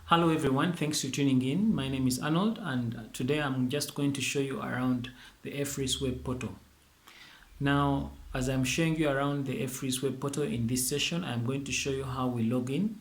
Hello everyone, thanks for tuning in. My name is Arnold and today I'm just going to show you around the EFRIS web portal. Now, as I'm showing you around the EFRIS web portal in this session, I'm going to show you how we log in.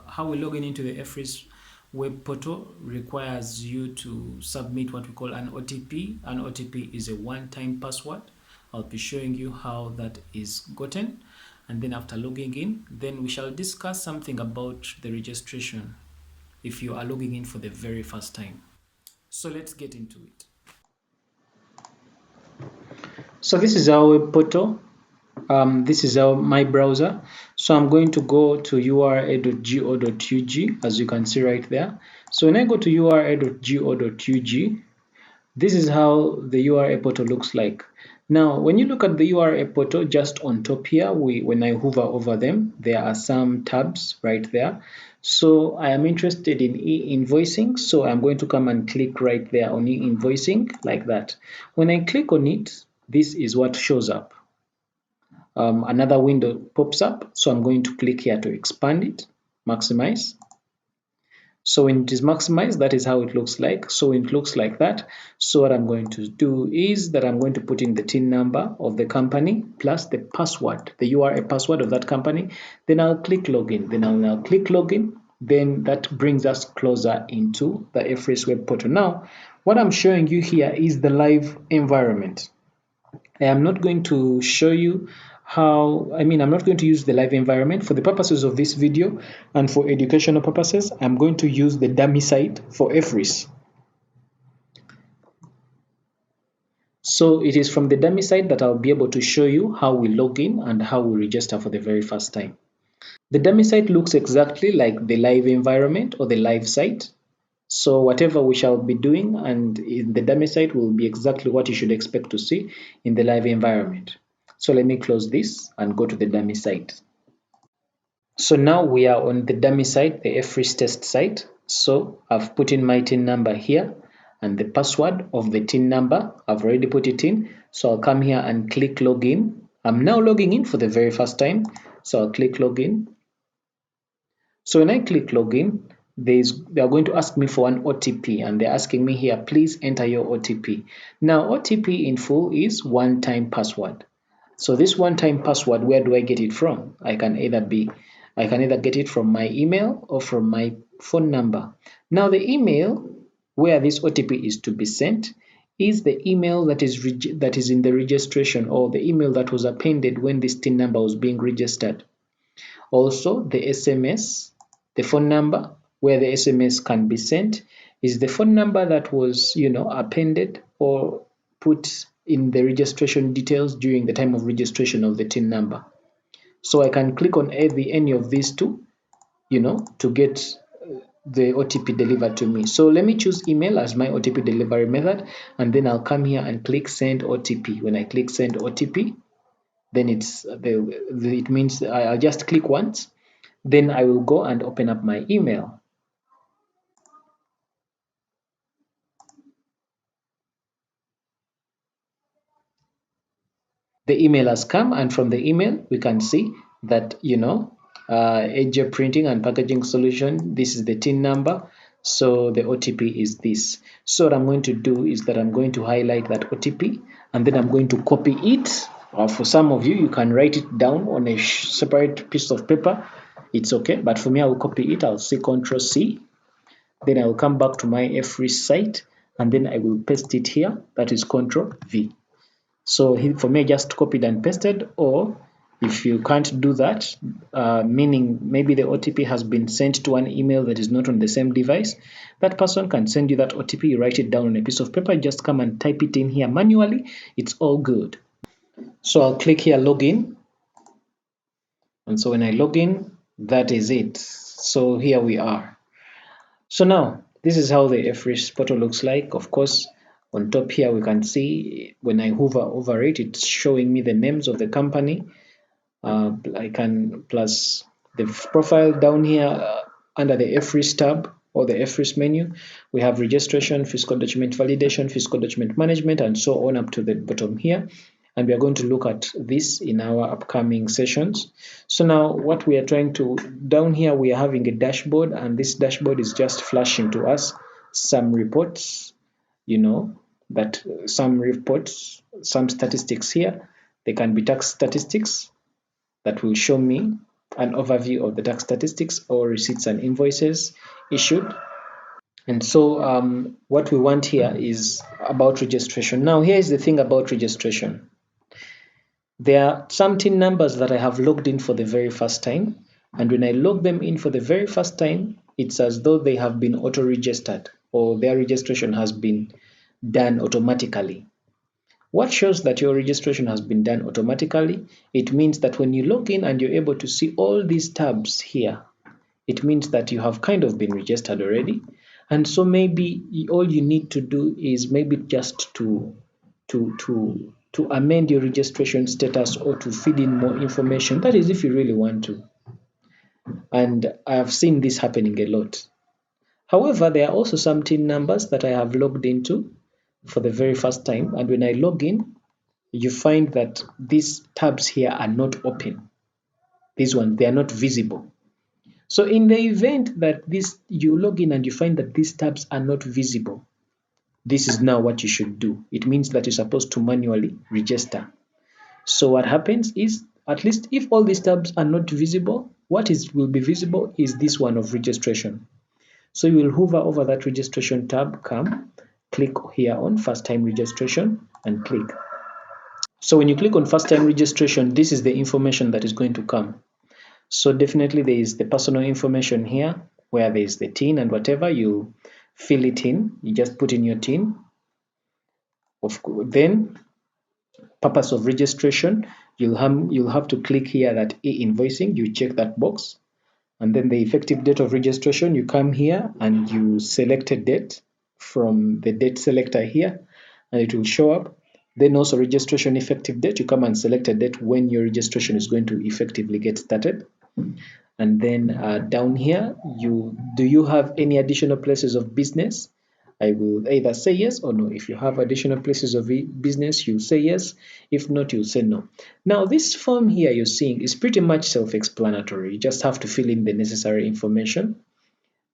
How we log in into the EFRIS web portal requires you to submit what we call an OTP. An OTP is a one-time password. I'll be showing you how that is gotten. And then after logging in, then we shall discuss something about the registration if you are logging in for the very first time. So let's get into it. So this is our web portal. This is my browser. So I'm going to go to ura.go.ug, as you can see right there. So when I go to ura.go.ug, this is how the URA portal looks like. Now, when you look at the URA portal, just on top here, when I hover over them, there are some tabs right there. So I am interested in e-invoicing, so I'm going to come and click right there on e-invoicing like that. When I click on it, this is what shows up. Another window pops up, so I'm going to click here to expand it, maximize. So when it is maximized, that is how it looks like. So it looks like that. So what I'm going to do is that I'm going to put in the TIN number of the company plus the password, the URA password of that company. Then I'll click login. Then I'll now click login. Then that brings us closer into the EFRIS web portal. Now, what I'm showing you here is the live environment. I am not going to show you I'm not going to use the live environment for the purposes of this video, and for educational purposes, I'm going to use the dummy site for EFRIS. So it is from the dummy site that I'll be able to show you how we log in and how we register for the very first time. The dummy site looks exactly like the live environment or the live site. So whatever we shall be doing and in the dummy site will be exactly what you should expect to see in the live environment. So let me close this and go to the dummy site. So now we are on the dummy site, the EFRIS test site. So I've put in my TIN number here and the password of the TIN number, I've already put it in. So I'll come here and click login. I'm now logging in for the very first time. So I'll click login. So when I click login, they are going to ask me for an OTP, and they're asking me here, please enter your OTP. Now, OTP in full is one-time password. So this one-time password, where do I get it from? I can either get it from my email or from my phone number. Now, the email where this OTP is to be sent is the email that is in the registration, or the email that was appended when this TIN number was being registered. Also, the SMS, the phone number where the SMS can be sent, is the phone number that was, appended or put in the registration details during the time of registration of the TIN number. So I can click on any of these two, to get the OTP delivered to me. So let me choose email as my OTP delivery method, and then I'll come here and click send OTP. When I click send OTP, then it means I'll just click once. Then I will go and open up my email. The email has come, and from the email we can see that AJ Printing and Packaging Solution, this is the TIN number, so the OTP is this. So what I'm going to do is that I'm going to highlight that OTP, and then I'm going to copy it, or for some of you, you can write it down on a separate piece of paper. It's okay, but for me, I will copy it. I'll say Ctrl C, then I will come back to my EFRIS site, and then I will paste it here. That is Ctrl V. So for me, just copied and pasted. Or if you can't do that, meaning maybe the OTP has been sent to an email that is not on the same device, that person can send you that OTP. You write it down on a piece of paper, just come and type it in here manually. It's all good. So I'll click here login, and so when I log in, that is it. So here we are. So now this is how the EFRIS portal looks like. Of course, on top here we can see when I hover over it, it's showing me the names of the company. I can plus the profile down here under the EFRIS tab or the EFRIS menu. We have registration, fiscal document validation, fiscal document management, and so on up to the bottom here. and we are going to look at this in our upcoming sessions. So now what we are trying to, down here we are having a dashboard, and this dashboard is just flashing to us some reports, that some reports, some statistics here. They can be tax statistics that will show me an overview of the tax statistics, or receipts and invoices issued. And so what we want here is about registration. Now here is the thing about registration. There are some TIN numbers that I have logged in for the very first time, and when I log them in for the very first time, it's as though they have been auto-registered, or their registration has been done automatically. What shows that your registration has been done automatically? It means that when you log in and you're able to see all these tabs here, it means that you have kind of been registered already. And so maybe all you need to do is maybe just to amend your registration status, or to feed in more information. That is if you really want to. And I have seen this happening a lot. However, there are also some TIN numbers that I have logged into for the very first time, and when I log in, you find that these tabs here are not open. These ones, they are not visible. So in the event that you log in and you find that these tabs are not visible, this is now what you should do. It means that you're supposed to manually register. So what happens is, at least if all these tabs are not visible, will be visible is this one of registration. So you will hover over that registration tab, come, click here on first time registration, and click. So when you click on first time registration, this is the information that is going to come. So definitely there is the personal information here, where there is the TIN and whatever, you fill it in. You just put in your TIN. Then purpose of registration, you'll have to click here that e-invoicing, you check that box. And then the effective date of registration, you come here and you select a date from the date selector here, and it will show up. Then also registration effective date, you come and select a date when your registration is going to effectively get started. And then down here, do you have any additional places of business? I will either say yes or no. If you have additional places of business, you say yes. If not, you say no. Now, this form here you're seeing is pretty much self-explanatory. You just have to fill in the necessary information.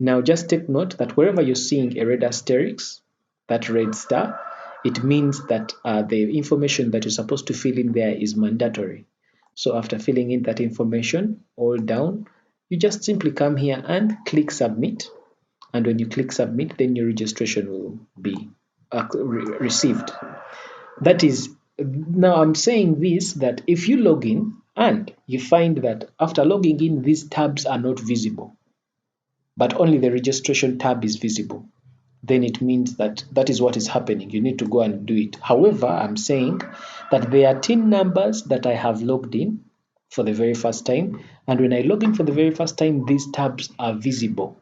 Now, just take note that wherever you're seeing a red asterisk, that red star, it means that the information that you're supposed to fill in there is mandatory. So after filling in that information all down, you just simply come here and click submit. And when you click submit, then your registration will be received. That is, now I'm saying this, that if you log in and you find that after logging in, these tabs are not visible, but only the registration tab is visible, then it means that that is what is happening. You need to go and do it. However, I'm saying that there are TIN numbers that I have logged in for the very first time, and when I log in for the very first time, these tabs are visible.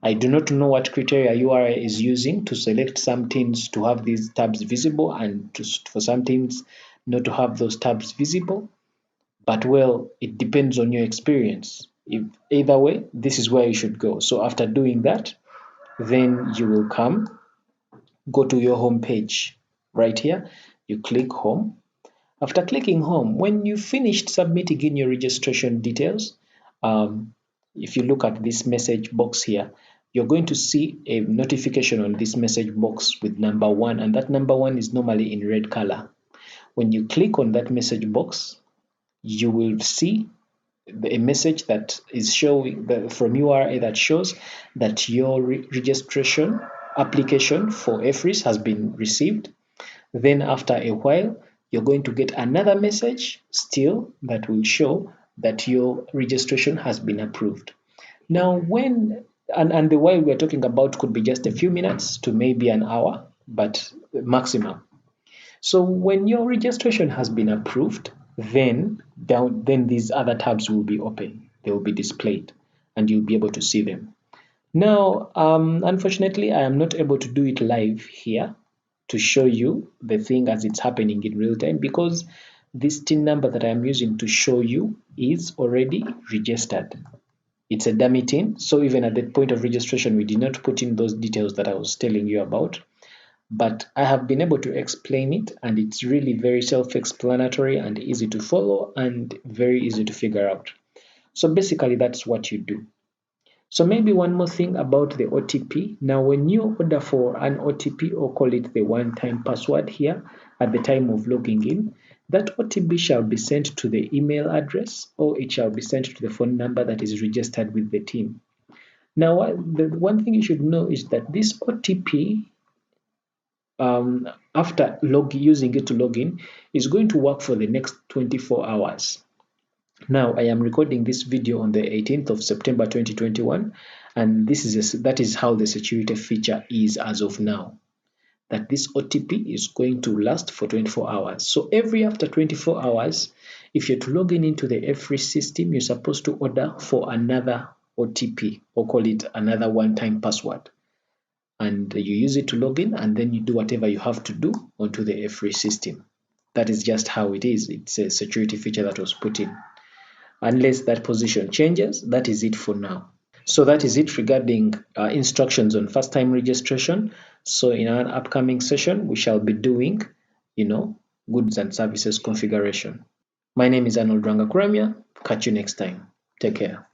I do not know what criteria URA is using to select some TINs to have these tabs visible, and for some TINs not to have those tabs visible, but well, it depends on your experience. Either way, this is where you should go. So after doing that, then you will go to your home page right here. You click home. After clicking home, when you finished submitting in your registration details, if you look at this message box here, you're going to see a notification on this message box with number 1, and that number 1 is normally in red color. When you click on that message box, you will see a message that is showing from URA that shows that your registration application for EFRIS has been received. Then after a while, you're going to get another message still that will show that your registration has been approved. Now, and the while we're talking about could be just a few minutes to maybe an hour, but maximum. So when your registration has been approved, then these other tabs will be open. They will be displayed, and you'll be able to see them. Now, unfortunately, I am not able to do it live here to show you the thing as it's happening in real time, because this TIN number that I'm using to show you is already registered. It's a dummy TIN, so even at the point of registration, we did not put in those details that I was telling you about. but I have been able to explain it, and it's really very self-explanatory and easy to follow and very easy to figure out. So basically that's what you do. So maybe one more thing about the OTP. Now, when you order for an OTP, or call it the one-time password here at the time of logging in, that OTP shall be sent to the email address, or it shall be sent to the phone number that is registered with the team. Now, the one thing you should know is that this OTP, after using it to log in, is going to work for the next 24 hours. Now, I am recording this video on the 18th of September 2021, and that is how the security feature is as of now. That this OTP is going to last for 24 hours. So every after 24 hours, if you're to log in into the EFRIS system, you're supposed to order for another OTP, or call it another one-time password. And you use it to log in, and then you do whatever you have to do onto the EFRIS system. That is just how it is. It's a security feature that was put in. Unless that position changes, that is it for now. So that is it regarding instructions on first time registration. So in our upcoming session, we shall be doing, goods and services configuration. My name is Arnold Rangakuramya. Catch you next time. Take care.